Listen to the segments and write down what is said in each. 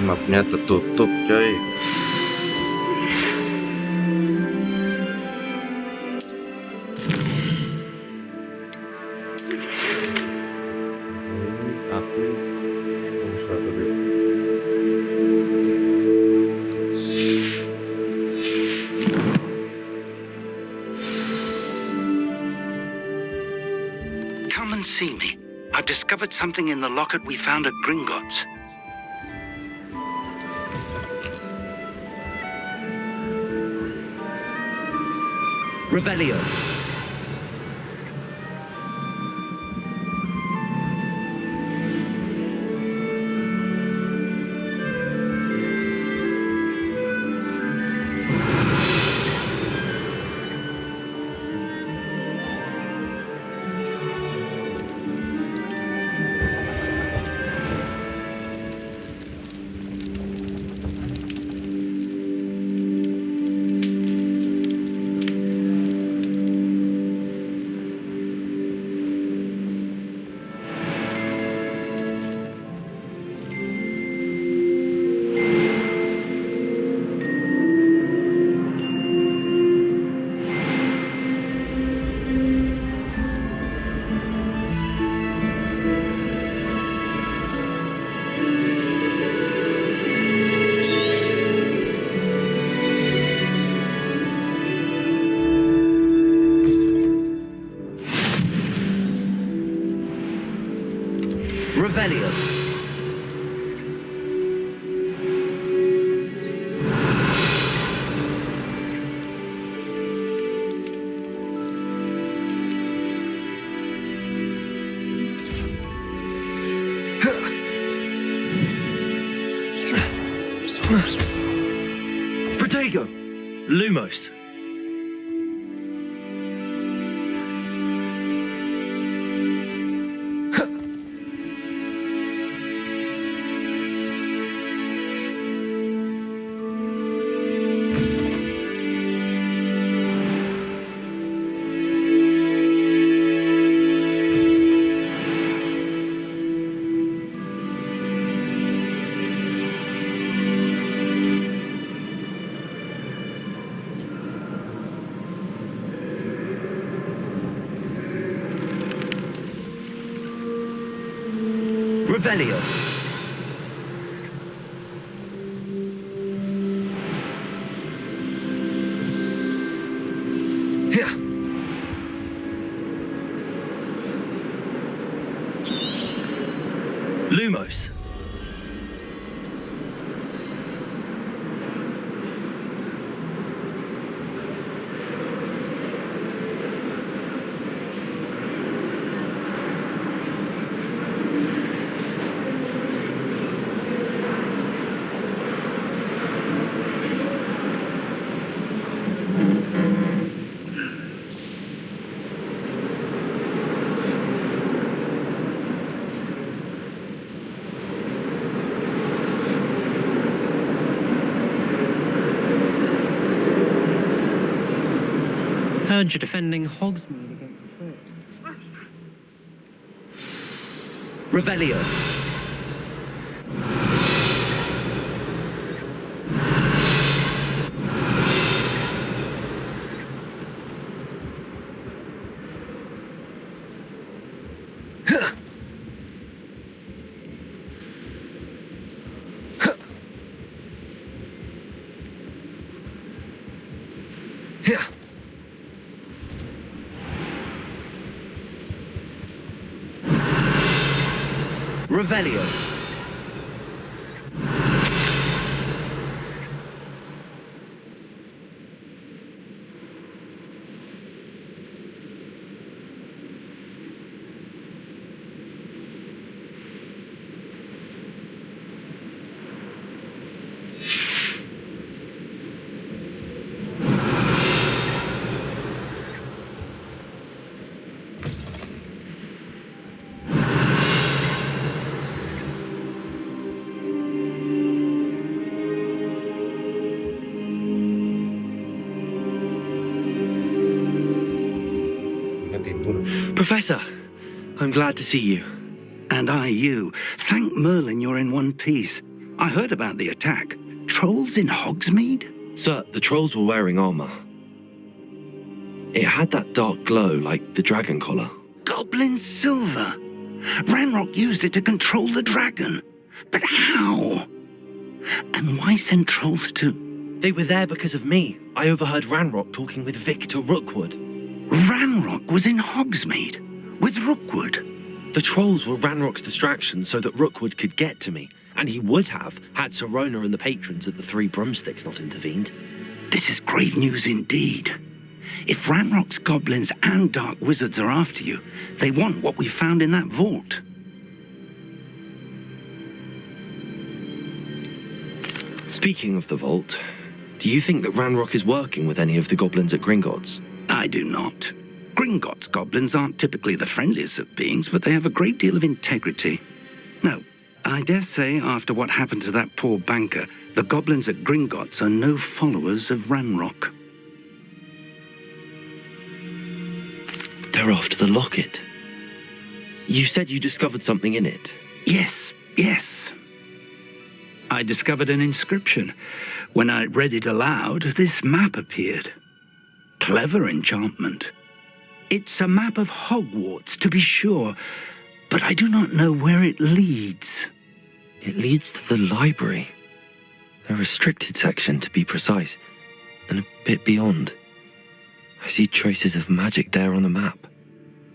Mapnya tertutup, coy. Aku satu deh. Come and see me. I've discovered something in the locket we found at Gringotts. Revelio. Revelio. Protego. Lumos. Revelio. Here. Lumos. Heard you're defending Hogsmeade against the Trolls. Revelio. Here. Revelio. Professor, I'm glad to see you. And I you. Thank Merlin you're in one piece. I heard about the attack. Trolls in Hogsmeade? Sir, the trolls were wearing armor. It had that dark glow like the dragon collar. Goblin silver. Ranrock used it to control the dragon. But how? And why send trolls to... They were there because of me. I overheard Ranrock talking with Victor Rookwood. Ranrock was in Hogsmeade with Rookwood. The trolls were Ranrock's distraction so that Rookwood could get to me. And he would have had Serona and the patrons at the Three Broomsticks not intervened. This is grave news indeed. If Ranrock's goblins and dark wizards are after you, they want what we found in that vault. Speaking of the vault, do you think that Ranrock is working with any of the goblins at Gringotts? I do not. Gringotts goblins aren't typically the friendliest of beings, but they have a great deal of integrity. No, I dare say after what happened to that poor banker, the goblins at Gringotts are no followers of Ranrock. They're after the locket. You said you discovered something in it. Yes. I discovered an inscription. When I read it aloud, this map appeared. Clever enchantment. It's a map of Hogwarts, to be sure, but I do not know where it leads. It leads to the library. The restricted section, to be precise, and a bit beyond. I see traces of magic there on the map.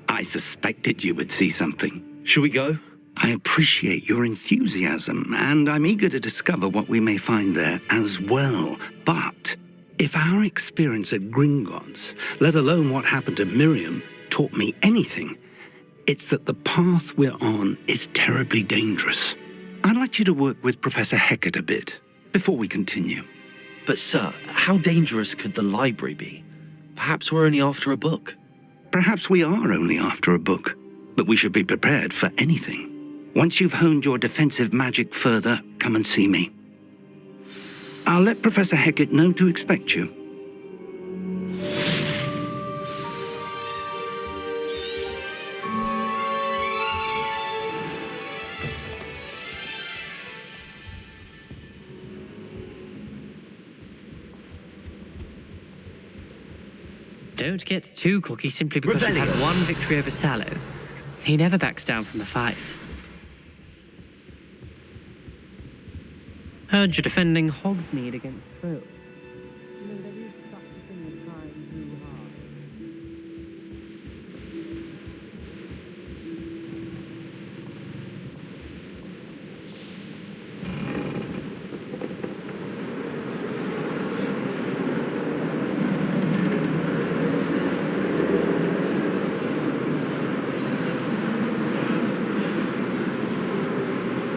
I suspected you would see something. Shall we go? I appreciate your enthusiasm, and I'm eager to discover what we may find there as well. But if our experience at Gringotts, let alone what happened to Miriam, taught me anything, it's that the path we're on is terribly dangerous. I'd like you to work with Professor Hecat a bit before we continue. But sir, how dangerous could the library be? Perhaps we're only after a book. Perhaps we are only after a book, but we should be prepared for anything. Once you've honed your defensive magic further, come and see me. I'll let Professor Hecat know to expect you. Don't get too cocky simply because you Revelio. had one victory over Sallow. He never backs down from a fight. Heard you're defending Hogsmeade against trolls. You know, there is such a thing as trying too hard.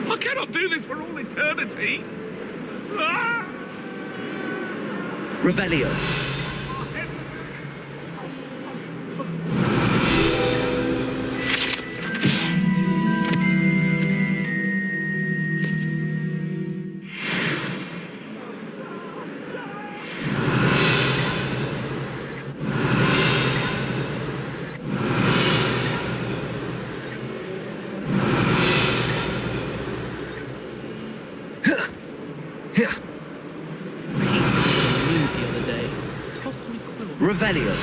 I cannot do this for all eternity. Ah! Revelio. The other day, tossed me quills. Revelio.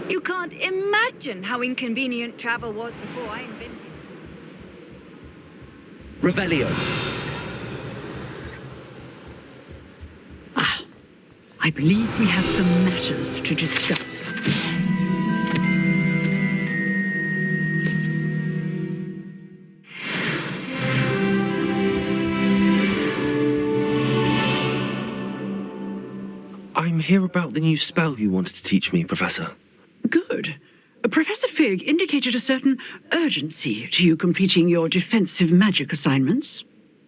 You can't imagine how inconvenient travel was before I invented it. Revelio. I believe we have some matters to discuss. I'm here about the new spell you wanted to teach me, Professor. Good. Professor Fig indicated a certain urgency to you completing your defensive magic assignments.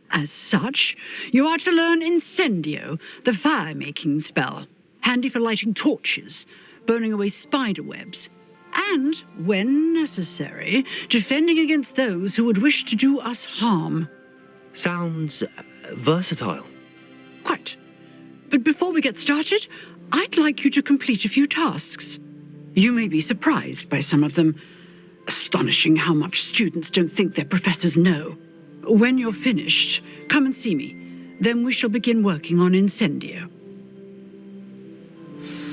As such, you are to learn Incendio, the fire-making spell, handy for lighting torches, burning away spider webs, and, when necessary, defending against those who would wish to do us harm. Sounds versatile. Quite. But before we get started, I'd like you to complete a few tasks. You may be surprised by some of them. Astonishing how much students don't think their professors know. When you're finished, come and see me. Then we shall begin working on Incendio.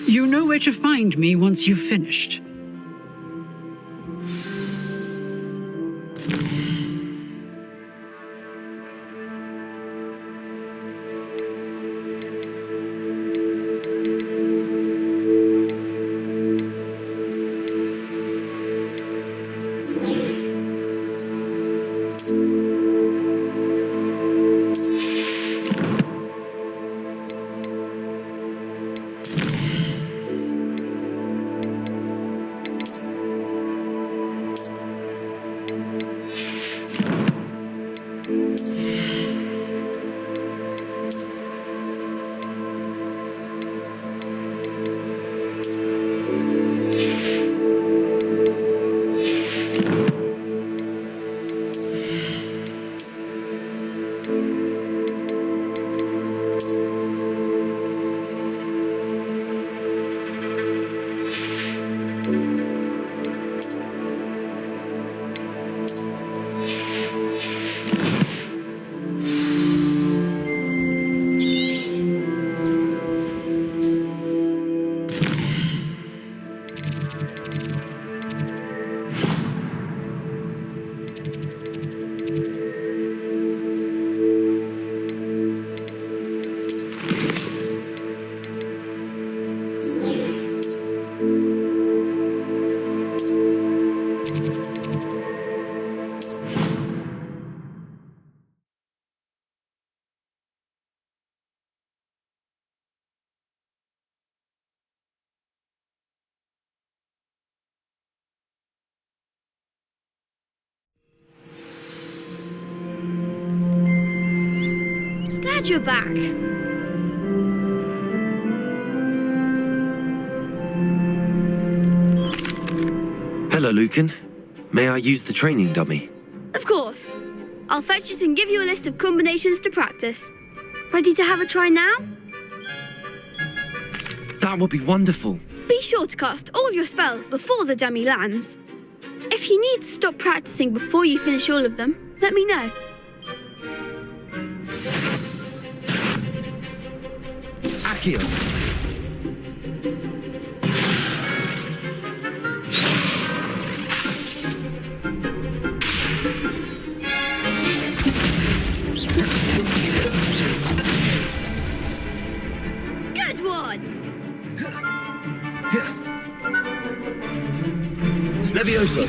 You know where to find me once you've finished. Glad you're back. Hello, Lucan. May I use the training dummy? Of course. I'll fetch it and give you a list of combinations to practice. Ready to have a try now? That would be wonderful. Be sure to cast all your spells before the dummy lands. If you need to stop practicing before you finish all of them, let me know. Accio. Good one! Levioso.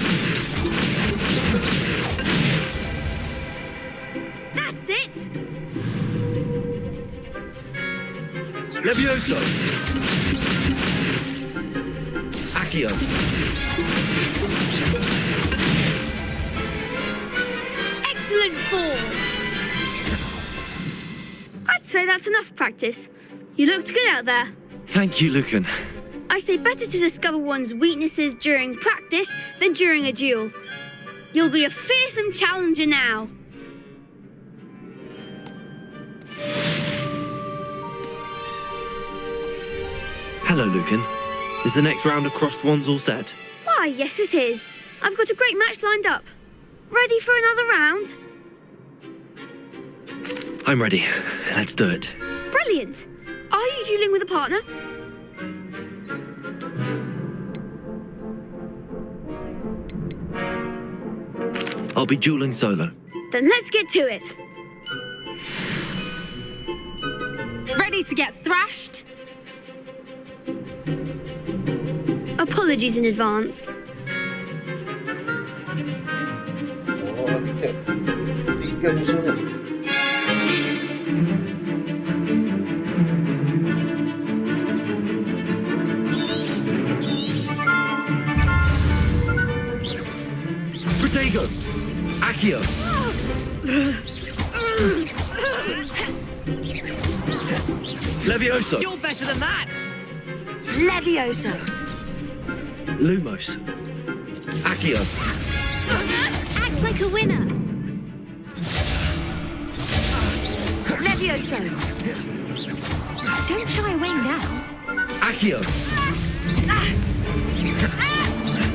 That's it! Levioso. Accio. Excellent form! I'd say that's enough practice. You looked good out there. Thank you, Lucan. I say better to discover one's weaknesses during practice than during a duel. You'll be a fearsome challenger now. Hello, Lucan. Is the next round of crossed wands all set? Why, yes it is. I've got a great match lined up. Ready for another round? I'm ready. Let's do it. Brilliant. Are you dueling with a partner? I'll be dueling solo. Then let's get to it. Ready to get thrashed? Apologies in advance. Oh, tiga. Tiga musuhnya. Accio. Levioso. You're better than that! Leviosa. Lumos. Accio. Act like a winner. Leviosa. Don't shy away now. Accio.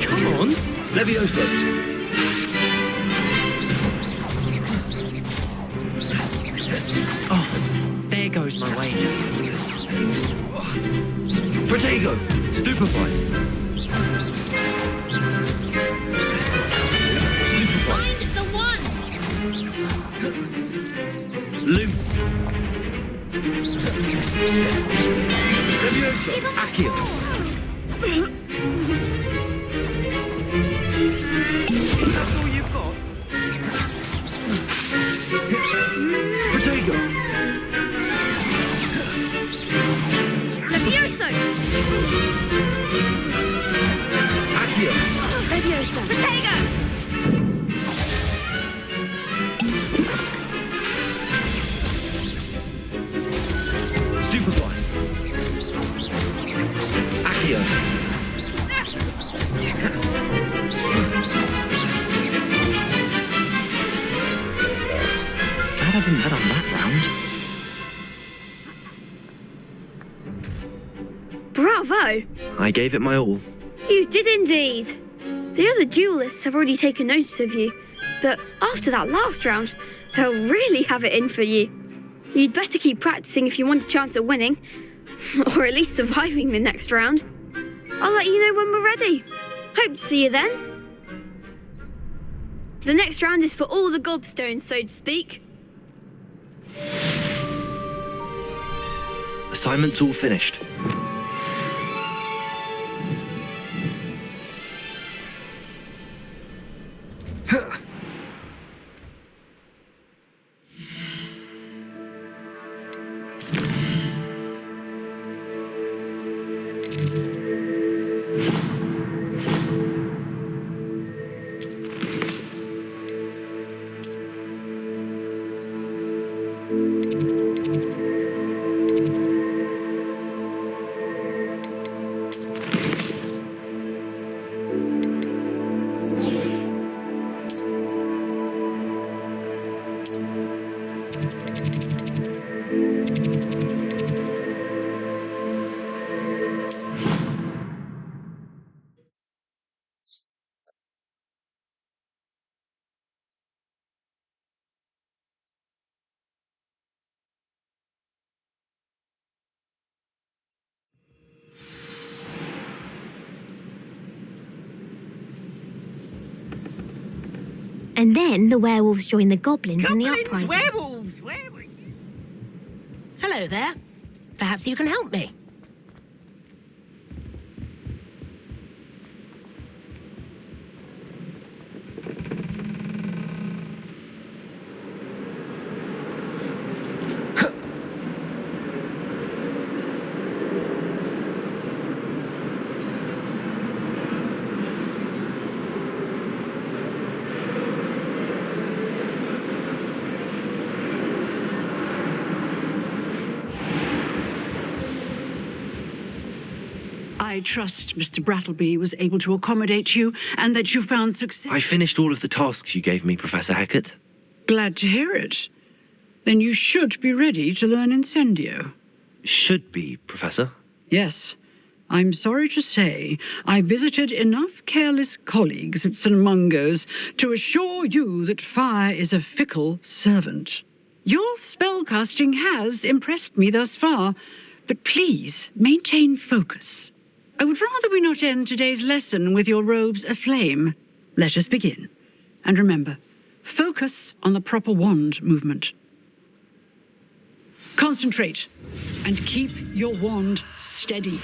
Come on. Levioso. Oh, there goes my wager. Protego. Stupefy. Stupefy. Find the one. Loom. Levioso. Accio. That's all you've got? Protego. Levioso. Accio. Leviosa. Protego. Stupefy. Accio. Glad I didn't bet on that round. Bravo. I gave it my all. You did indeed. The other duelists have already taken notice of you, but after that last round, they'll really have it in for you. You'd better keep practicing if you want a chance at winning, or at least surviving the next round. I'll let you know when we're ready. Hope to see you then. The next round is for all the gobstones, so to speak. Assignment's all finished. And then the werewolves join the goblins in the uprising. Werewolves! Hello there. Perhaps you can help me. I trust Mr. Brattleby was able to accommodate you and that you found success. I finished all of the tasks you gave me, Professor Hecat. Glad to hear it. Then you should be ready to learn Incendio. Should be, Professor. Yes. I'm sorry to say I visited enough careless colleagues at St. Mungo's to assure you that fire is a fickle servant. Your spellcasting has impressed me thus far, but please maintain focus. I would rather we not end today's lesson with your robes aflame. Let us begin. And remember, focus on the proper wand movement. Concentrate and keep your wand steady.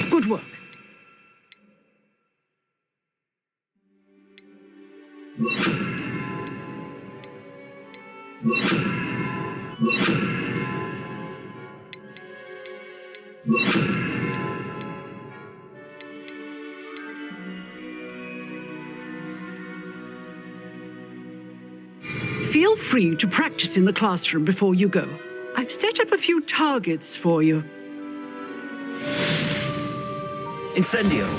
Good work. Feel free to practice in the classroom before you go. I've set up a few targets for you. Incendio.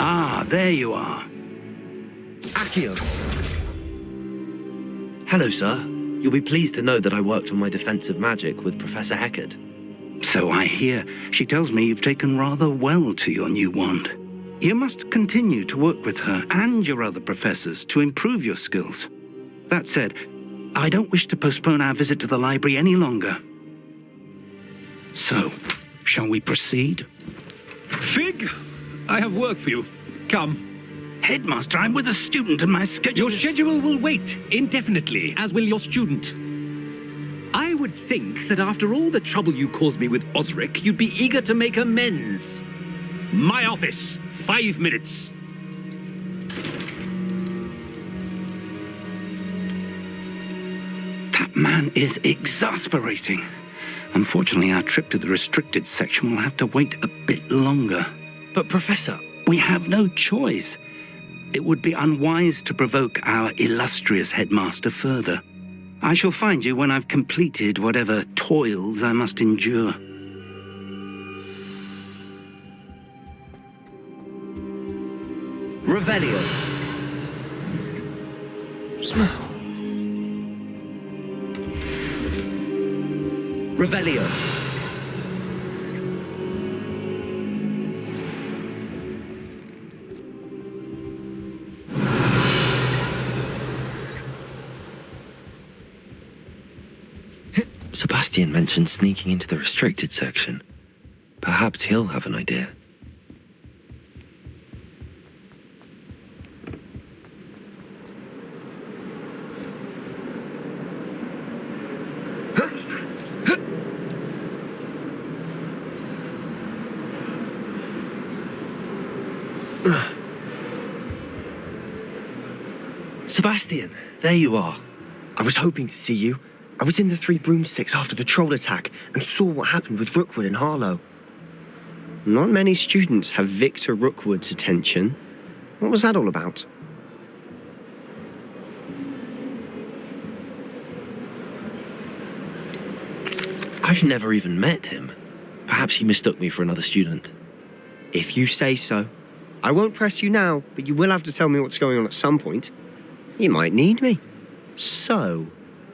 Ah, there you are. Accio. Hello, sir. You'll be pleased to know that I worked on my defensive magic with Professor Heckard. So I hear. She tells me you've taken rather well to your new wand. You must continue to work with her and your other professors to improve your skills. That said, I don't wish to postpone our visit to the library any longer. So, shall we proceed? Fig, I have work for you. Come. Headmaster, I'm with a student and my schedule Your schedule will wait indefinitely, as will your student. I would think that after all the trouble you caused me with Osric, you'd be eager to make amends. My office, 5 minutes. That man is exasperating. Unfortunately, our trip to the restricted section will have to wait a bit longer. But, Professor... We have no choice. It would be unwise to provoke our illustrious headmaster further. I shall find you when I've completed whatever toils I must endure. Revelio. Revelio. Sebastian mentioned sneaking into the restricted section. Perhaps he'll have an idea. Sebastian, there you are. I was hoping to see you. I was in the Three Broomsticks after the troll attack and saw what happened with Rookwood and Harlow. Not many students have Victor Rookwood's attention. What was that all about? I've never even met him. Perhaps he mistook me for another student. If you say so. I won't press you now, but you will have to tell me what's going on at some point. You might need me. So,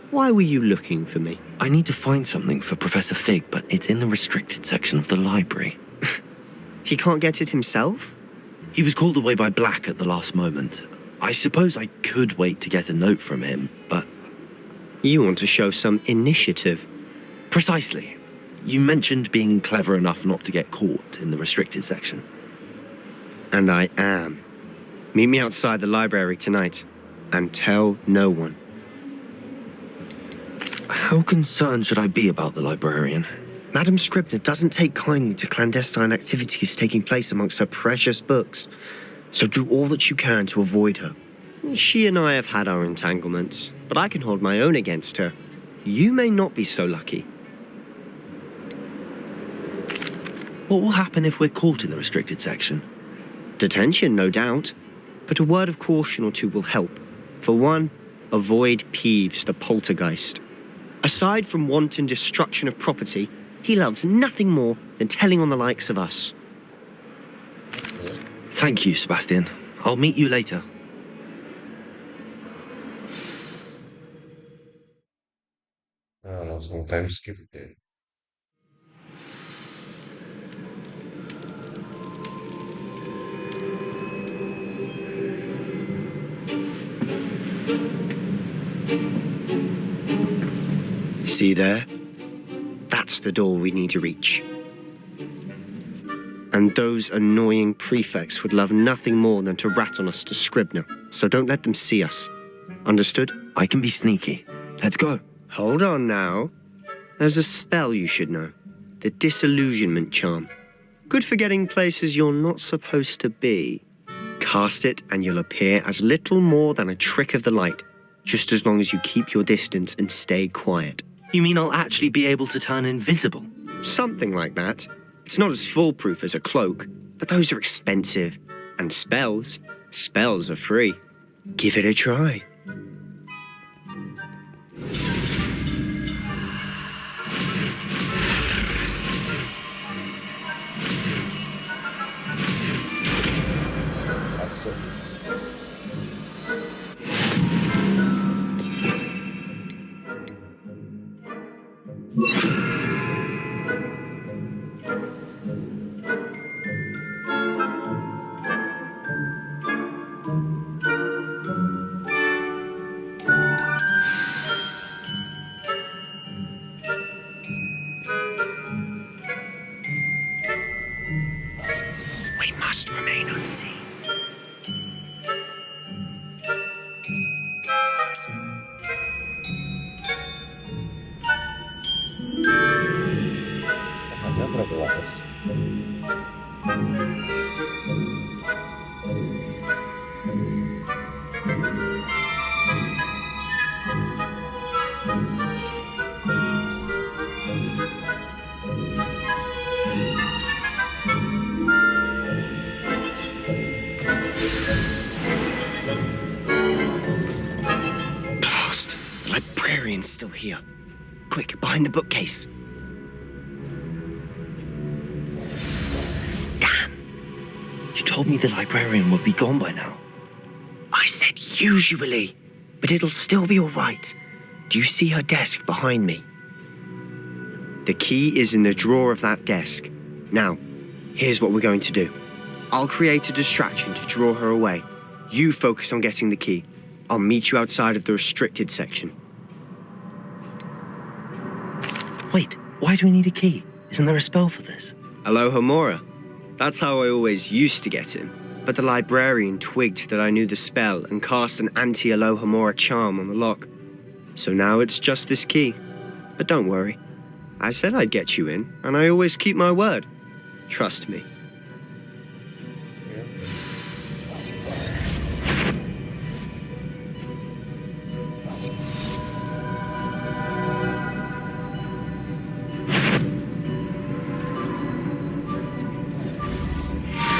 why were you looking for me? I need to find something for Professor Fig, but it's in the restricted section of the library. He can't get it himself? He was called away by Black at the last moment. I suppose I could wait to get a note from him, but... You want to show some initiative. Precisely. You mentioned being clever enough not to get caught in the restricted section. And I am. Meet me outside the library tonight, and tell no one. How concerned should I be about the librarian? Madam Scribner doesn't take kindly to clandestine activities taking place amongst her precious books, so do all that you can to avoid her. She and I have had our entanglements, but I can hold my own against her. You may not be so lucky. What will happen if we're caught in the restricted section? Detention, no doubt. but a word of caution or two will help. For one, avoid Peeves the poltergeist. Aside from wanton destruction of property, he loves nothing more than telling on the likes of us. Thank you, Sebastian. I'll meet you later. langsung time skip deh. See there? That's the door we need to reach. And those annoying prefects would love nothing more than to rat on us to Scribner, so don't let them see us. Understood? I can be sneaky. Let's go. Hold on now. There's a spell you should know. The disillusionment charm. Good for getting places you're not supposed to be. Cast it and you'll appear as little more than a trick of the light, just as long as you keep your distance and stay quiet. You mean I'll actually be able to turn invisible? Something like that. It's not as foolproof as a cloak, but those are expensive. And spells are free. Give it a try. We must remain unseen. Ada berapa lapis? Blast! The librarian's still here. Quick, behind the bookcase. You told me the librarian would be gone by now. I said usually, but it'll still be all right. Do you see her desk behind me? The key is in the drawer of that desk. Now, here's what we're going to do. I'll create a distraction to draw her away. You focus on getting the key. I'll meet you outside of the restricted section. Wait, why do we need a key? Isn't there a spell for this? Aloha Mora. That's how I always used to get in. But the librarian twigged that I knew the spell and cast an anti-Aloha Mora charm on the lock. So now it's just this key. But don't worry. I said I'd get you in, and I always keep my word. Trust me.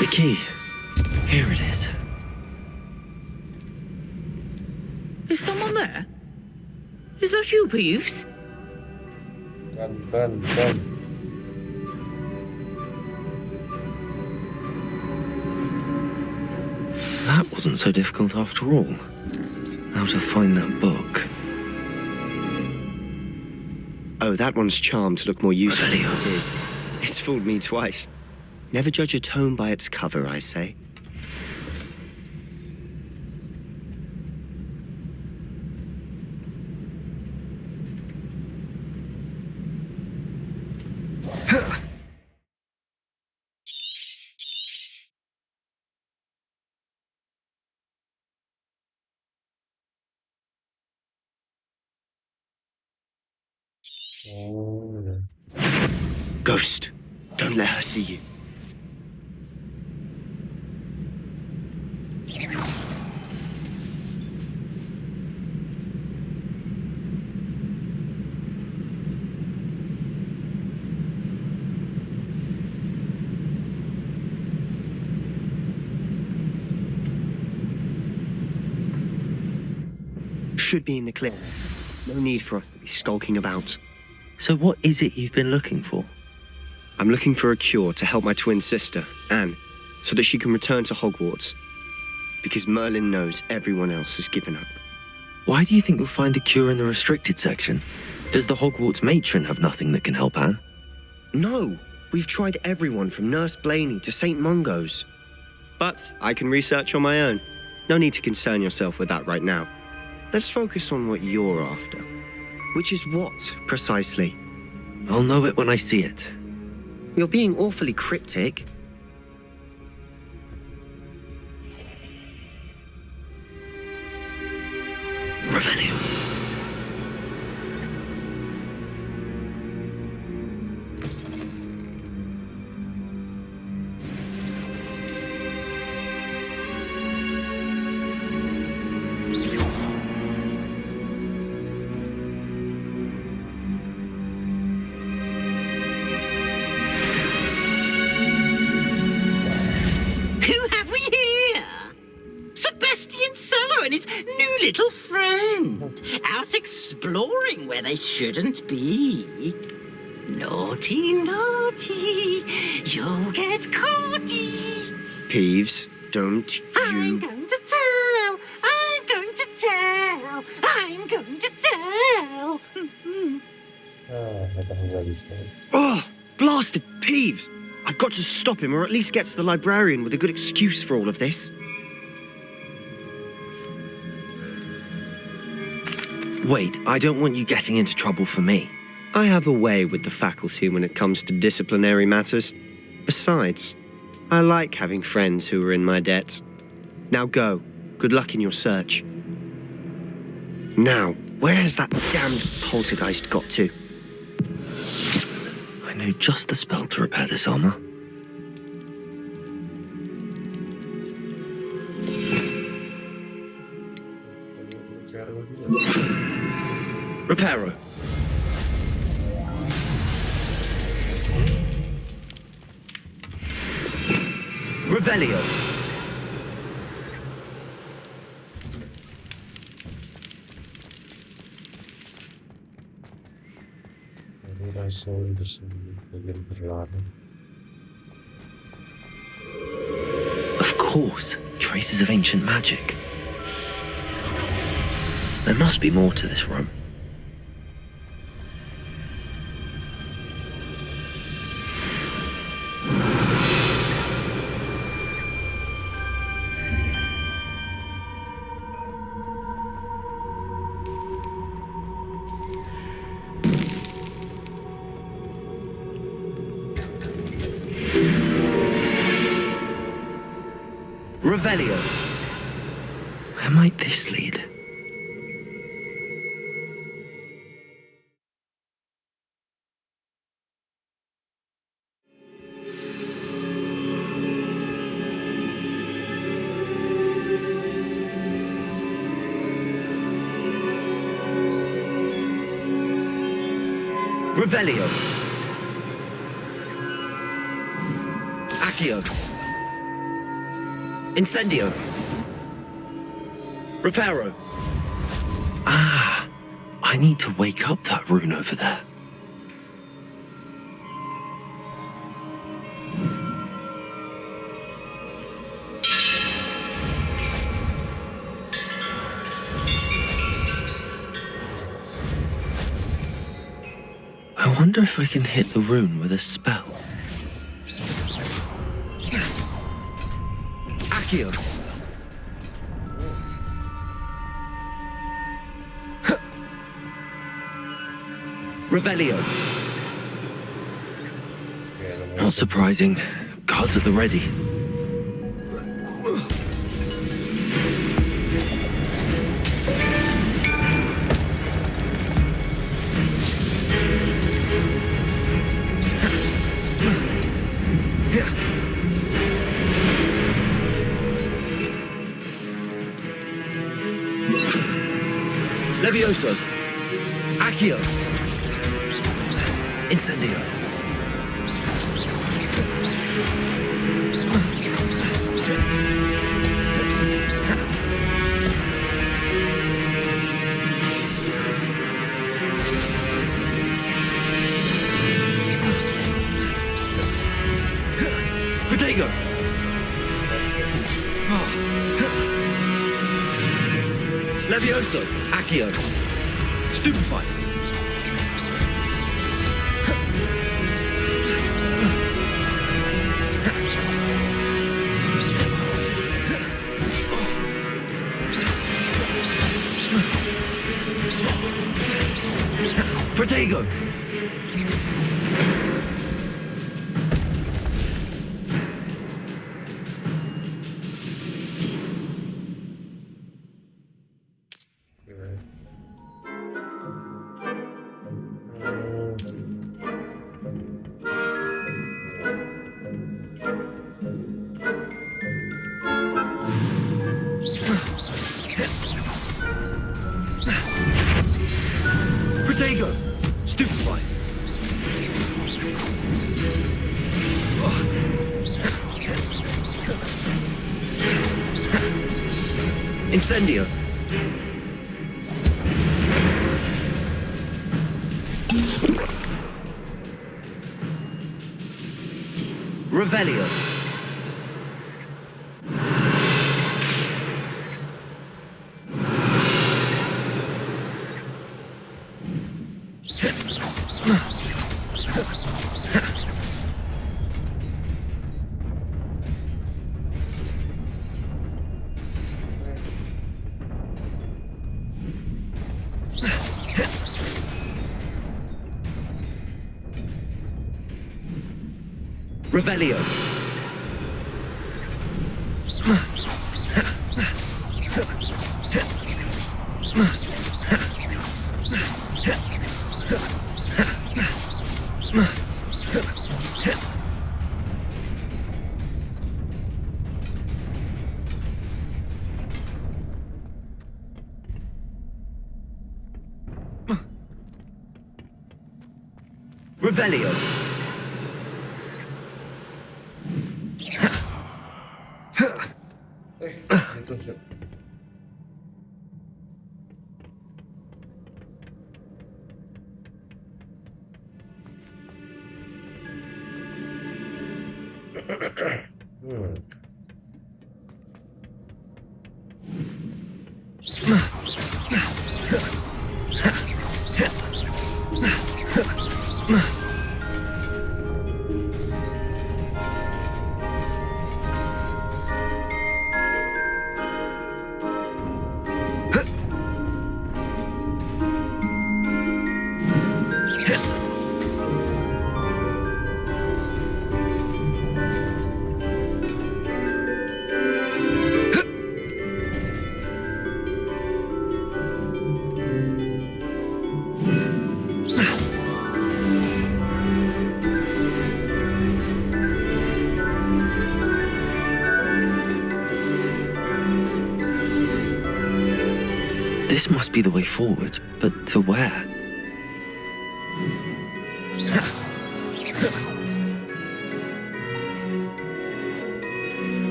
The key. Here it is. Is someone there? Is that you, Peeves? Done. That wasn't so difficult after all. Now to find that book. Oh, that one's charmed to look more useful than it is. It's fooled me twice. Never judge a tome by its cover, I say. Ghost, don't let her see you. should be in the clear. No need for us to be skulking about. So what is it you've been looking for? I'm looking for a cure to help my twin sister, Anne, so that she can return to Hogwarts. Because Merlin knows everyone else has given up. Why do you think you'll find a cure in the restricted section? Does the Hogwarts matron have nothing that can help Anne? No, we've tried everyone from Nurse Blaney to St. Mungo's. But I can research on my own. No need to concern yourself with that right now. Let's focus on what you're after. Which is what, precisely? I'll know it when I see it. You're being awfully cryptic. Revelio. Who have we here? Sebastian Solo and his new little friend, out exploring where they shouldn't be. Naughty, naughty, you'll get caughty. Peeves, don't I'm you... going to tell, I'm going to tell, I'm going to tell. Oh, blasted Peeves! I've got to stop him, or at least get to the librarian with a good excuse for all of this. Wait, I don't want you getting into trouble for me. I have a way with the faculty when it comes to disciplinary matters. Besides, I like having friends who are in my debt. Now go. Good luck in your search. Now, where has that damned poltergeist got to? I know just the spell to repair this armor. Reparo. Revelio. Of course, traces of ancient magic. There must be more to this room. Revelio. Where might this lead? Revelio. Accio. Incendio. Reparo. Ah, I need to wake up that rune over there. I wonder if I can hit the rune with a spell. Accio. Revelio. Not surprising. Guards at the ready. Levioso. Accio. Incendio. Levioso. Accio. Stupefy. Protego. Protego. Stupefy. Incendio. Revelio. Revelio. Revelio. Entonces. This must be the way forward, but to where?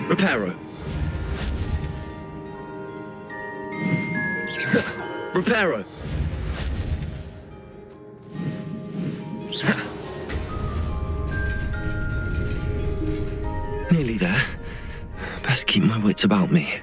Reparo. Reparo. Nearly there. Best keep my wits about me.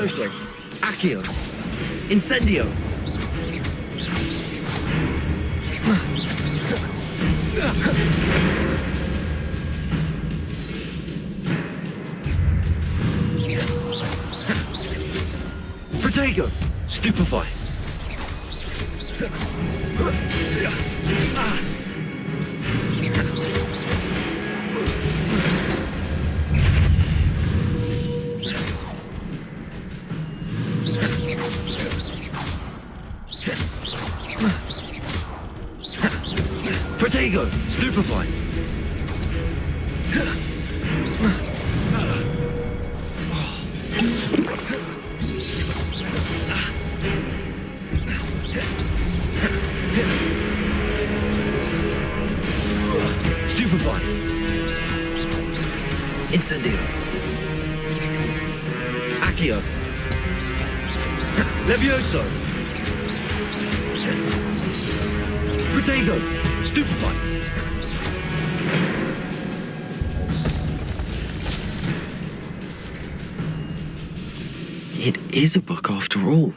Levioso! Accio! Incendio! Protego! Stupefy! Protego! Stupefy! Stupefy! Incendio! Accio! Levioso! Protego! Stupefy! It is a book after all.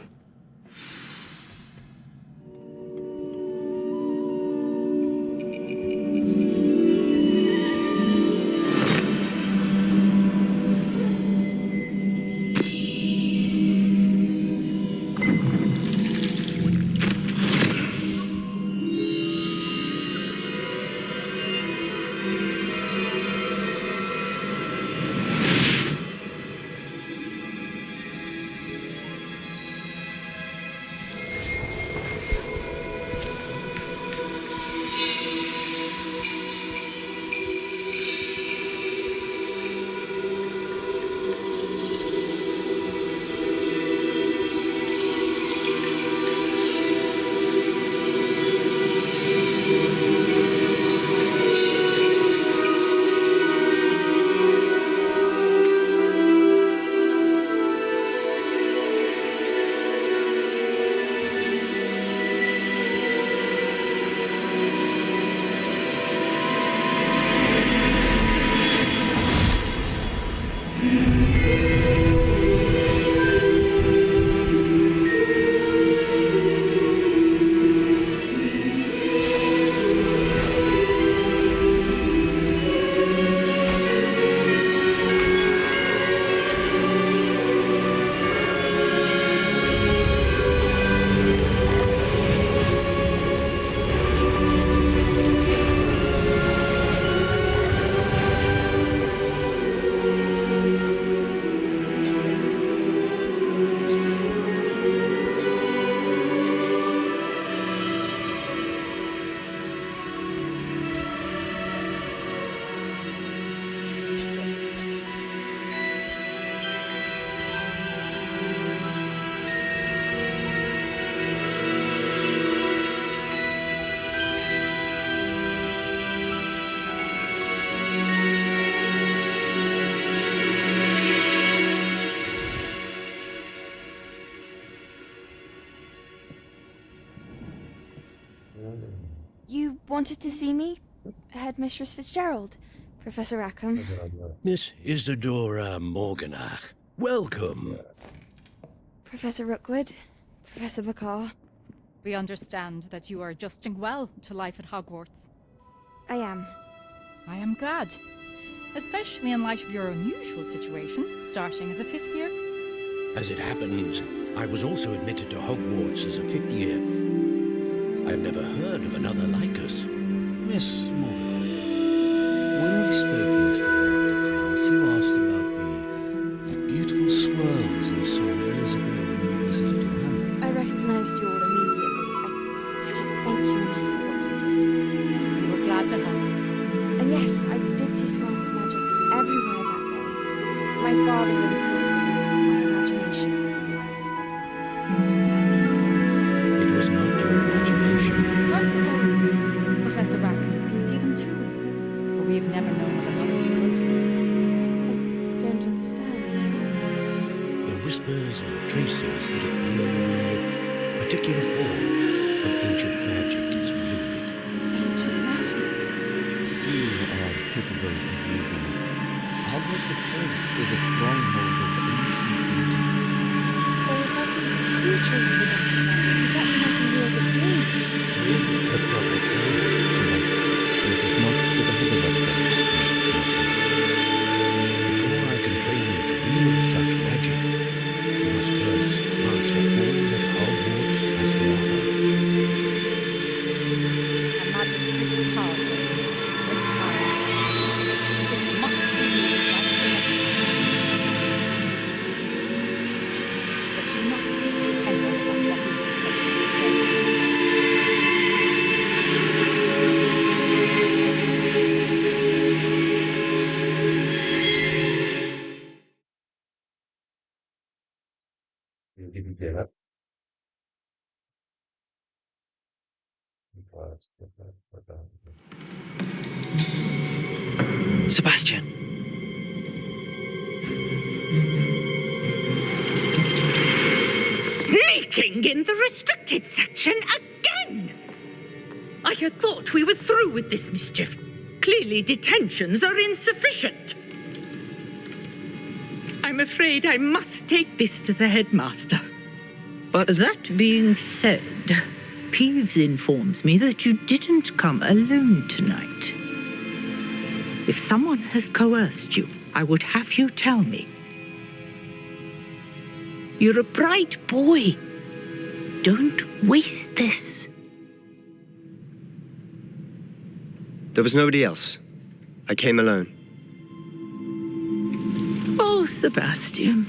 You wanted to see me? Headmistress Fitzgerald? Professor Rackham? Miss Isadora Morganach, welcome. Professor Rookwood? Professor Bakar? We understand that you are adjusting well to life at Hogwarts. I am. I am glad. Especially in light of your unusual situation, starting as a 5th year. As it happens, I was also admitted to Hogwarts as a 5th year. I've never heard of another like us. Miss Morgan, when we spoke yesterday after class, you asked about the beautiful swirls you saw years ago when we visited your hamlet. I recognized you all immediately. I cannot thank you enough for what you did. We were glad to help. And yes, I did see swirls of magic everywhere that day. My father insists it was my imagination running wild, but it was certainly not. It was not your imagination. Possible. Professor Rackham can see them too. But we have never known of another who could. I don't understand at all. The whispers or traces that appear in a particular form of ancient magic is limited. Ancient magic? Few are capable of reading it. Hogwarts itself is a stronghold of ancient magic. see traces of magic magic, does that mean I can wield it too? With the proper training. It is not the beginning of sense, Miss Martin. Before I can train you to wield such magic, you must first master all that Hogwarts has to offer. A magic is powerful, but powerful. It must be used by so that you not speak to anyone about what we've discussed today. Didn't get up. Sebastian. Sneaking in the restricted section again! I had thought we were through with this mischief. Clearly detentions are insufficient. I'm afraid I must take this to the headmaster. But that being said, Peeves informs me that you didn't come alone tonight. If someone has coerced you, I would have you tell me. You're a bright boy. Don't waste this. There was nobody else. I came alone. Oh, Sebastian.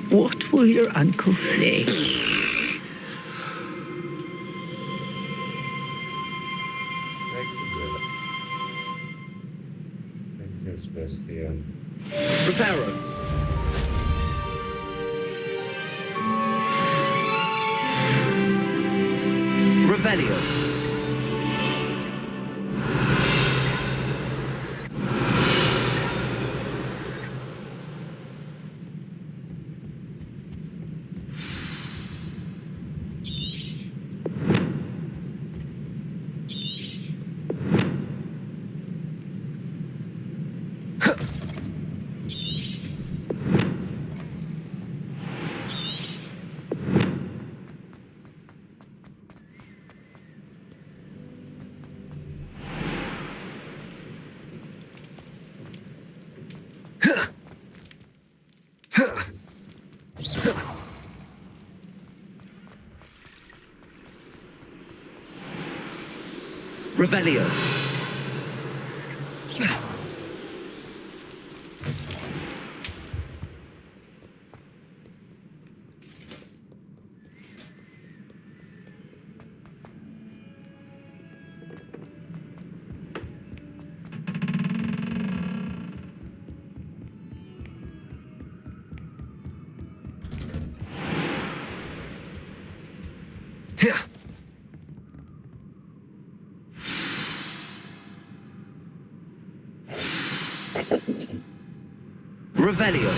What will your uncle say? Reparo. Revelio. Revelio. Revelio.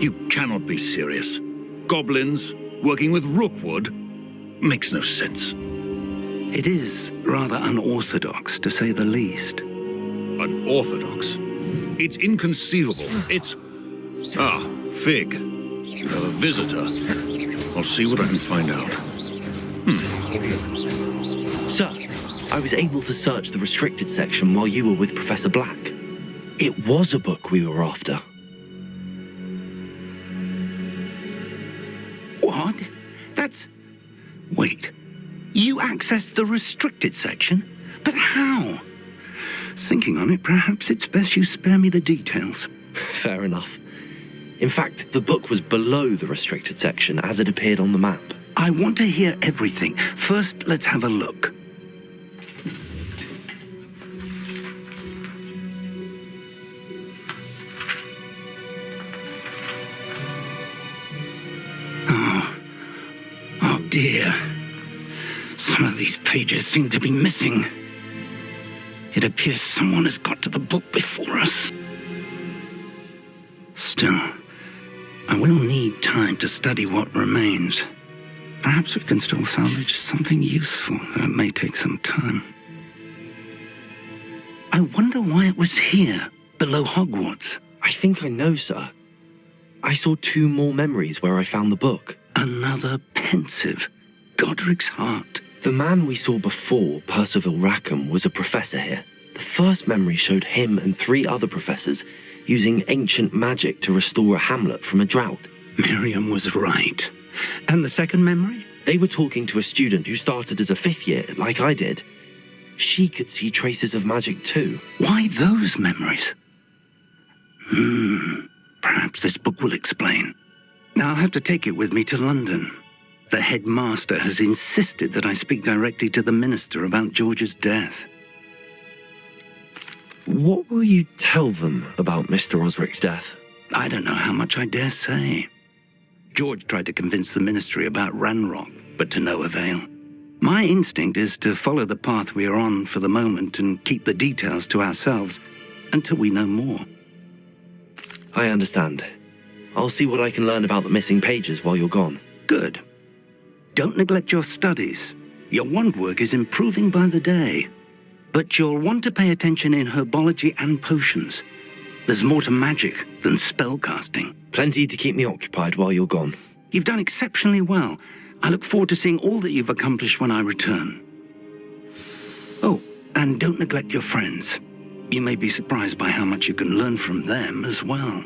You cannot be serious. Goblins working with Rookwood makes no sense. It is rather unorthodox, to say the least. Unorthodox? It's inconceivable. It's... Ah, Fig. You have a visitor. I'll see what I can find out. Sir, I was able to search the restricted section while you were with Professor Black. It was a book we were after. What? That's... Wait. You accessed the restricted section? But how? Thinking on it, perhaps it's best you spare me the details. Fair enough. In fact, the book was below the restricted section as it appeared on the map. I want to hear everything. First, let's have a look. Oh dear. Some of these pages seem to be missing. It appears someone has got to the book before us. Still, I will need time to study what remains. Perhaps we can still salvage something useful, though it may take some time. I wonder why it was here, below Hogwarts. I think I know, sir. I saw 2 more memories where I found the book. Another pensive. Godric's heart. The man we saw before, Percival Rackham, was a professor here. The first memory showed him and 3 other professors using ancient magic to restore a hamlet from a drought. Miriam was right. And the second memory? They were talking to a student who started as a 5th year, like I did. She could see traces of magic too. Why those memories? Perhaps this book will explain. Now I'll have to take it with me to London. The headmaster has insisted that I speak directly to the minister about George's death. What will you tell them about Mr. Osric's death? I don't know how much I dare say. George tried to convince the ministry about Ranrock, but to no avail. My instinct is to follow the path we are on for the moment and keep the details to ourselves until we know more. I understand. I'll see what I can learn about the missing pages while you're gone. Good. Don't neglect your studies. Your wand work is improving by the day. But you'll want to pay attention in herbology and potions. There's more to magic than spellcasting. Plenty to keep me occupied while you're gone. You've done exceptionally well. I look forward to seeing all that you've accomplished when I return. Oh, and don't neglect your friends. You may be surprised by how much you can learn from them as well.